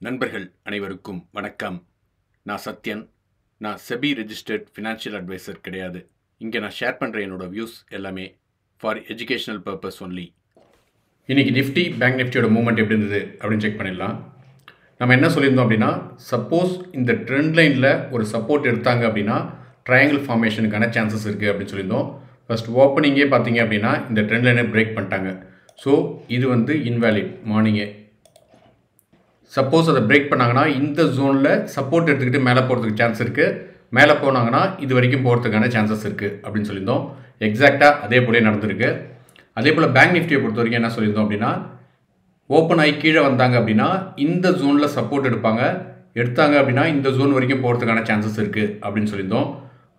நண்பர்கள் அனைவருக்கும் வணக்கம். நான் சத்யன். நான் செபி ரெஜிஸ்டர்ட் ஃபினான்ஷியல் அட்வைசர் கிடையாது. இங்கே நான் ஷேர் பண்ணுற என்னோட வியூஸ் எல்லாமே ஃபார் எஜுகேஷனல் பர்பஸ் ஒன்லி. இன்றைக்கி நிஃப்டி பேங்க் நிஃப்டியோட மூவ்மெண்ட் எப்படி இருந்தது அப்படின்னு செக் பண்ணிடலாம். நம்ம என்ன சொல்லியிருந்தோம் அப்படின்னா, சப்போஸ் இந்த ட்ரெண்ட் லைனில் ஒரு சப்போர்ட் எடுத்தாங்க அப்படின்னா ட்ரையாங்கிள் ஃபார்மேஷனுக்கான சான்சஸ் இருக்குது அப்படின்னு சொல்லியிருந்தோம். ஃபர்ஸ்ட் ஓப்பனிங்கே பார்த்தீங்க அப்படின்னா இந்த ட்ரெண்ட் லைனை பிரேக் பண்ணிட்டாங்க. ஸோ இது இன்வேலிட் மார்னிங்கே. சப்போஸ் அதை பிரேக் பண்ணாங்கன்னா இந்த ஜோனில் சப்போர்ட் எடுத்துக்கிட்டு மேலே போகிறதுக்கு சான்ஸ் இருக்குது. மேலே போனாங்கன்னா இது வரைக்கும் போகிறதுக்கான சான்சஸ் இருக்குது அப்படின்னு சொல்லியிருந்தோம். எக்ஸாக்டாக அதே போலே நடந்திருக்கு. அதே போல் பேங்க் நிஃப்டியை பொறுத்த வரைக்கும் என்ன சொல்லியிருந்தோம் அப்படின்னா, ஓப்பன் ஆகி கீழே வந்தாங்க அப்படின்னா இந்த ஜோனில் சப்போர்ட் எடுத்தாங்க அப்படின்னா இந்த ஜோன் வரைக்கும் போகிறதுக்கான சான்சஸ் இருக்குது அப்படின்னு சொல்லியிருந்தோம்.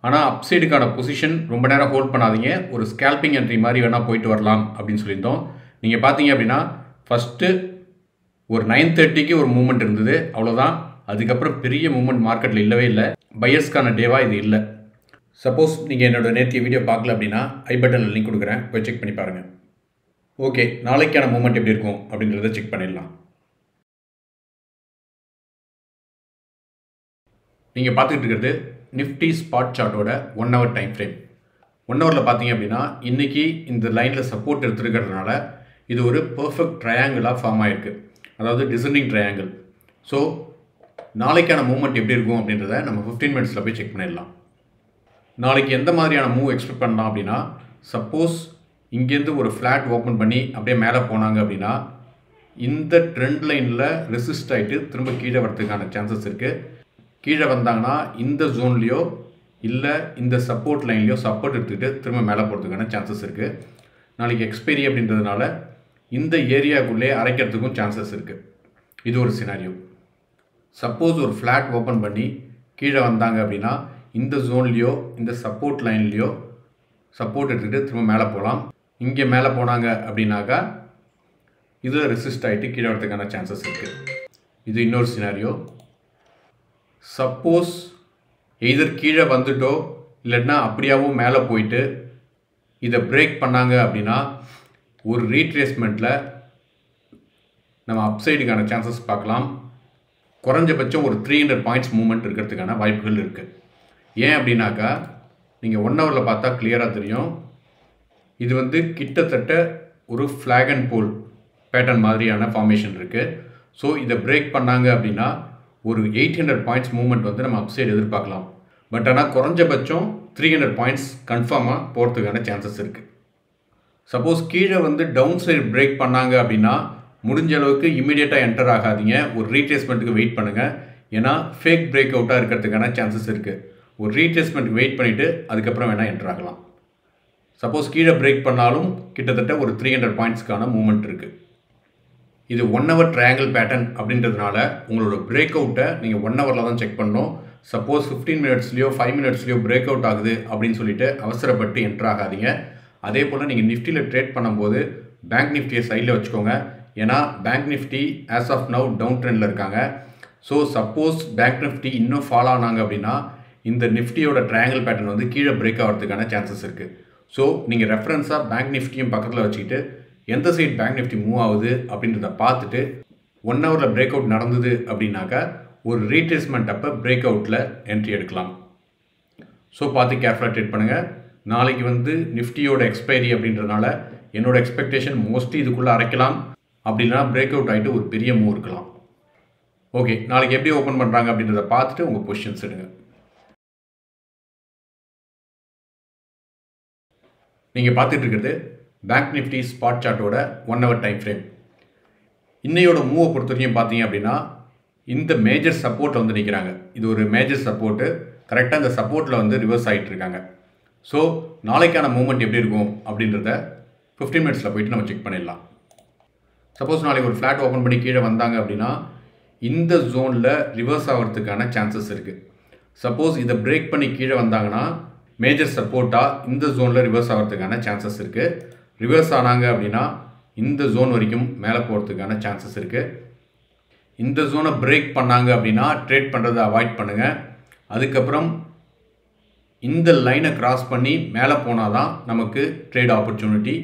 ஆனால் அப்சைடுக்கான பொசிஷன் ரொம்ப நேரம் ஹோல்ட் பண்ணாதீங்க, ஒரு ஸ்கேல்பிங் என்ட்ரி மாதிரி வேணால் போயிட்டு வரலாம் அப்படின்னு சொல்லியிருந்தோம். நீங்கள் பார்த்தீங்க அப்படின்னா ஃபஸ்ட்டு ஒரு 9:30க்கு ஒரு மூவ்மெண்ட் இருந்தது, அவ்வளோதான். அதுக்கப்புறம் பெரிய மூவ்மெண்ட் மார்க்கெட்டில் இல்லவே இல்லை. பையர்ஸ்க்கான டேவாக இது இல்லை. சப்போஸ் நீங்கள் என்னோடய நேற்றைய வீடியோ பார்க்கல அப்படின்னா ஐ பட்டனில் லிங்க் கொடுக்குறேன், போய் செக் பண்ணி பாருங்கள். ஓகே, நாளைக்கான மூவ்மெண்ட் எப்படி இருக்கும் அப்படின்றத செக் பண்ணிடலாம். நீங்கள் பார்த்துக்கிட்டு இருக்கிறது நிஃப்டி ஸ்பாட் சார்ட்டோட 1 hour டைம் ஃப்ரேம். 1 hourல பார்த்தீங்க அப்படின்னா இன்றைக்கி இந்த லைனில் சப்போர்ட் எடுத்துருக்கிறதுனால இது ஒரு பர்ஃபெக்ட் ட்ரையாங்கிளாக ஃபார்ம் ஆகிருக்கு, அதாவது டிசெண்டிங் ட்ரையாங்கிள். ஸோ நாளைக்கான மூவ்மெண்ட் எப்படி இருக்கும் அப்படின்றத நம்ம 15 minutesல போய் செக் பண்ணிடலாம். நாளைக்கு எந்த மாதிரியான மூவ் எக்ஸ்பெக்ட் பண்ணலாம் அப்படின்னா, சப்போஸ் இங்கேருந்து ஒரு ஃப்ளாட் ஓப்பன் பண்ணி அப்படியே மேலே போனாங்க அப்படின்னா இந்த ட்ரெண்ட் லைனில் ரெசிஸ்ட் ஆகிட்டு திரும்ப கீழே வரதுக்கான சான்சஸ் இருக்குது. கீழே வந்தாங்கன்னா இந்த ஜோன்லேயோ இல்லை இந்த சப்போர்ட் லைன்லேயோ சப்போர்ட் எடுத்துக்கிட்டு திரும்ப மேலே போகிறதுக்கான சான்சஸ் இருக்குது. நாளைக்கு எக்ஸ்பைரி அப்படின்றதுனால இந்த ஏரியாவுக்குள்ளே அரைக்கிறதுக்கும் சான்சஸ் இருக்குது. இது ஒரு சினாரியோ. சப்போஸ் ஒரு ஃப்ளாட் ஓப்பன் பண்ணி கீழே வந்தாங்க அப்படின்னா இந்த ஜோன்லேயோ இந்த சப்போர்ட் லைன்லேயோ சப்போர்ட் எடுத்துக்கிட்டு திரும்ப மேலே போகலாம். இங்கே மேலே போனாங்க அப்படின்னாக்கா இதில் ரெசிஸ்ட் ஆகிட்டு கீழே வரதுக்கான சான்சஸ் இருக்குது. இது இன்னொரு சினாரியோ. சப்போஸ் எய்தர் கீழே வந்துட்டோ இல்லைன்னா அப்படியாவும் மேலே போயிட்டு இதை பிரேக் பண்ணாங்க அப்படின்னா ஒரு ரீட்ரேஸ்மெண்ட்டில் நம்ம அப்சைடுக்கான சான்சஸ் பார்க்கலாம். குறைஞ்சபட்சம் ஒரு 300 points மூவ்மெண்ட் இருக்கிறதுக்கான வாய்ப்புகள் இருக்குது. ஏன் அப்படின்னாக்கா நீங்கள் 1 hourல பார்த்தா கிளியராக தெரியும். இது கிட்டத்தட்ட ஒரு ஃப்ளாக் அண்ட் போல் பேட்டர்ன் மாதிரியான ஃபார்மேஷன் இருக்குது. ஸோ இதை பிரேக் பண்ணாங்க அப்படின்னா ஒரு 800 points மூவ்மெண்ட் நம்ம அப்சைடு எதிர்பார்க்கலாம். பட் ஆனால் குறைஞ்சபட்சம் 300 points கன்ஃபார்மாக போகிறதுக்கான சான்சஸ் இருக்குது. சப்போஸ் கீழே டவுன் சைடு பிரேக் பண்ணாங்க அப்படின்னா முடிஞ்ச அளவுக்கு இமீடியட்டாக என்டர் ஆகாதீங்க, ஒரு ரீட்ரேஸ்மெண்ட்டுக்கு வெயிட் பண்ணுங்கள். ஏன்னா ஃபேக் பிரேக் அவுட்டாக இருக்கிறதுக்கான சான்சஸ் இருக்குது. ஒரு ரீட்ரேஸ்மெண்ட்டுக்கு வெயிட் பண்ணிவிட்டு அதுக்கப்புறம் வேணால் என்டர் ஆகலாம். சப்போஸ் கீழே பிரேக் பண்ணாலும் கிட்டத்தட்ட ஒரு 300 pointsக்கான மூவ்மெண்ட் இருக்குது. இது 1 hour ட்ரையாங்கிள் பேட்டர்ன் அப்படின்றதுனால உங்களோட பிரேக் அவுட்டை நீங்கள் 1 hourல தான் செக் பண்ணணும். சப்போஸ் 15 minutesலையோ 5 minutesலையோ பிரேக் அவுட் ஆகுது அப்படின்னு சொல்லிட்டு அவசரப்பட்டு என்டர் ஆகாதீங்க. அதே போல் நீங்கள் நிஃப்டியில் ட்ரேட் பண்ணும்போது பேங்க் நிஃப்டியை சைடில் வச்சுக்கோங்க. ஏன்னா bank Nifty as of now down ட்ரெண்டில் இருக்காங்க. ஸோ சப்போஸ் பேங்க் நிஃப்டி இன்னும் ஃபாலோ ஆனாங்க அப்படின்னா இந்த நிஃப்டியோட ட்ரையாங்கிள் பேட்டர்ன் கீழே பிரேக் ஆகிறதுக்கான சான்சஸ் இருக்குது. ஸோ நீங்கள் ரெஃபரன்ஸாக பேங்க் நிஃப்டியும் பக்கத்தில் வச்சுக்கிட்டு எந்த சைட் பேங்க் நிஃப்டி மூவ் ஆகுது அப்படின்றத பார்த்துட்டு 1 hourல பிரேக் அவுட் நடந்தது அப்படின்னாக்கா ஒரு ரீட்ரேஸ்மெண்ட் அப்போ பிரேக் அவுட்டில் என்ட்ரி எடுக்கலாம். ஸோ பார்த்து கேர்ஃபுல்லாக ட்ரேட் பண்ணுங்கள். நாளைக்கு நிஃப்டியோட எக்ஸ்பைரி அப்படின்றதுனால என்னோட எக்ஸ்பெக்டேஷன் மோஸ்ட்லி இதுக்குள்ளே அரைக்கலாம், அப்படி இல்லைனா பிரேக் அவுட் ஆகிட்டு ஒரு பெரிய மூவ் இருக்கலாம். ஓகே, நாளைக்கு எப்படி ஓப்பன் பண்ணுறாங்க அப்படின்றத பார்த்துட்டு உங்கள் பொசிஷன்ஸ் எடுங்க. நீங்கள் பார்த்துட்டு இருக்கிறது பேங்க் நிஃப்டி ஸ்பாட் சார்ட்டோட 1 hour டைம் ஃப்ரேம். இன்னையோட மூவை பொறுத்த வரைக்கும் பார்த்தீங்க அப்படின்னா இந்த மேஜர் சப்போர்ட்டில் நிற்கிறாங்க. இது ஒரு மேஜர் சப்போர்ட்டு. கரெக்டாக இந்த சப்போர்ட்டில் ரிவர்ஸ் ஆகிட்டு இருக்காங்க. ஸோ நாளைக்கான மூவ்மெண்ட் எப்படி இருக்கும் அப்படின்றத 15 minutesல போயிட்டு நம்ம செக் பண்ணிடலாம். சப்போஸ் நாளைக்கு ஒரு ஃப்ளாட் ஓப்பன் பண்ணி கீழே வந்தாங்க அப்படின்னா இந்த ஜோனில் ரிவர்ஸ் ஆகிறதுக்கான சான்சஸ் இருக்குது. சப்போஸ் இதை பிரேக் பண்ணி கீழே வந்தாங்கன்னா மேஜர் சப்போர்ட்டாக இந்த ஜோனில் ரிவர்ஸ் ஆகிறதுக்கான சான்சஸ் இருக்குது. ரிவர்ஸ் ஆனாங்க அப்படின்னா இந்த ஜோன் வரைக்கும் மேலே போகிறதுக்கான சான்சஸ் இருக்குது. இந்த ஜோனை பிரேக் பண்ணாங்க அப்படின்னா ட்ரேட் பண்ணுறதை அவாய்ட் பண்ணுங்கள். அதுக்கப்புறம் இந்த லைனை கிராஸ் பண்ணி மேலே போனால் தான் நமக்கு ட்ரேட் ஆப்பர்ச்சுனிட்டி.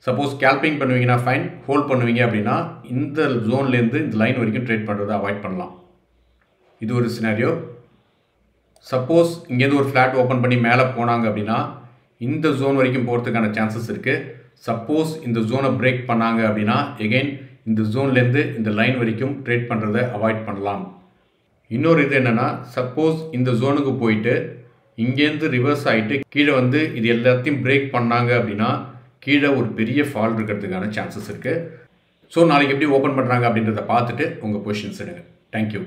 சப்போஸ் ஸ்கேல்பிங் பண்ணுவீங்கன்னா ஃபைன், ஹோல்ட் பண்ணுவீங்க அப்படின்னா இந்த ஜோன்லேருந்து இந்த லைன் வரைக்கும் ட்ரேட் பண்ணுறதை அவாய்ட் பண்ணலாம். இது ஒரு சினாரியோ. சப்போஸ் இங்கேருந்து ஒரு ஃப்ளாட் ஓப்பன் பண்ணி மேலே போனாங்க அப்படின்னா இந்த ஜோன் வரைக்கும் போகிறதுக்கான சான்சஸ் இருக்குது. சப்போஸ் இந்த ஜோனை பிரேக் பண்ணாங்க அப்படின்னா எகெயின் இந்த ஜோன்லேருந்து இந்த லைன் வரைக்கும் ட்ரேட் பண்ணுறதை அவாய்ட் பண்ணலாம். இன்னொரு இது என்னென்னா, சப்போஸ் இந்த ஜோனுக்கு போயிட்டு இங்கேருந்து ரிவர்ஸ் ஆகிட்டு கீழே வந்து இது எல்லாத்தையும் பிரேக் பண்ணாங்க அப்படின்னா கீழே ஒரு பெரிய ஃபால் இருக்கிறதுக்கான சான்சஸ் இருக்குது. ஸோ நாளைக்கு எப்படி ஓப்பன் பண்ணுறாங்க அப்படின்றத பார்த்துட்டு உங்கள் பொசிஷன்ஸ் எடுங்க. தேங்க்யூ.